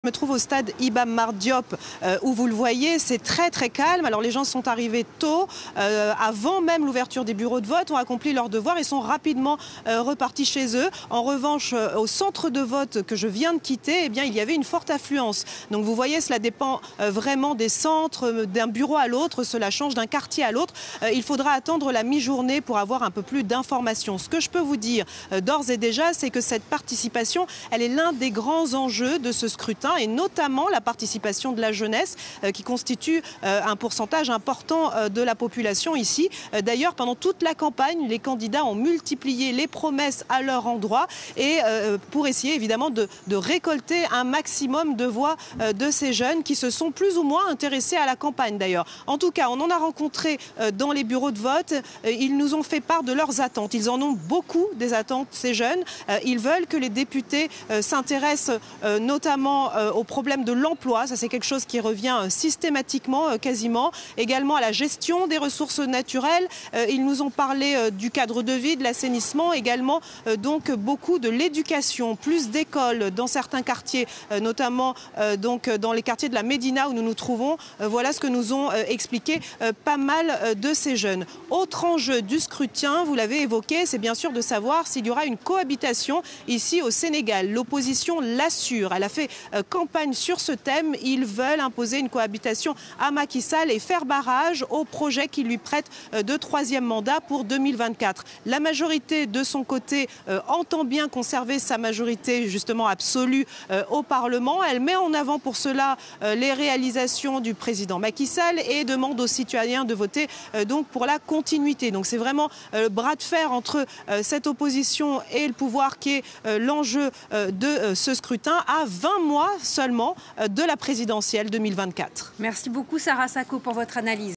Je me trouve au stade Iba Mar Diop où vous le voyez, c'est très calme. Alors les gens sont arrivés tôt, avant même l'ouverture des bureaux de vote, ont accompli leur devoir et sont rapidement repartis chez eux. En revanche, au centre de vote que je viens de quitter, eh bien, il y avait une forte affluence. Donc vous voyez, cela dépend vraiment des centres, d'un bureau à l'autre, cela change d'un quartier à l'autre. Il faudra attendre la mi-journée pour avoir un peu plus d'informations. Ce que je peux vous dire d'ores et déjà, c'est que cette participation, elle est l'un des grands enjeux de ce scrutin, et notamment la participation de la jeunesse qui constitue un pourcentage important de la population ici. D'ailleurs, pendant toute la campagne, les candidats ont multiplié les promesses à leur endroit et pour essayer évidemment de récolter un maximum de voix de ces jeunes qui se sont plus ou moins intéressés à la campagne d'ailleurs. En tout cas, on en a rencontré dans les bureaux de vote. Ils nous ont fait part de leurs attentes. Ils en ont beaucoup des attentes, ces jeunes. Ils veulent que les députés s'intéressent notamment au problème de l'emploi. Ça, c'est quelque chose qui revient systématiquement, quasiment. Également à la gestion des ressources naturelles. Ils nous ont parlé du cadre de vie, de l'assainissement. Également, donc, beaucoup de l'éducation. Plus d'écoles dans certains quartiers, notamment donc, dans les quartiers de la Médina où nous nous trouvons. Voilà ce que nous ont expliqué pas mal de ces jeunes. Autre enjeu du scrutin, vous l'avez évoqué, c'est bien sûr de savoir s'il y aura une cohabitation ici au Sénégal. L'opposition l'assure. Elle a fait campagne sur ce thème. Ils veulent imposer une cohabitation à Macky Sall et faire barrage au projet qui lui prête de troisième mandat pour 2024. La majorité, de son côté, entend bien conserver sa majorité justement absolue au Parlement. Elle met en avant pour cela les réalisations du président Macky Sall et demande aux citoyens de voter donc pour la continuité. Donc c'est vraiment le bras de fer entre cette opposition et le pouvoir qui est l'enjeu de ce scrutin à 20 mois seulement de la présidentielle 2024. Merci beaucoup Sarah Sacco pour votre analyse.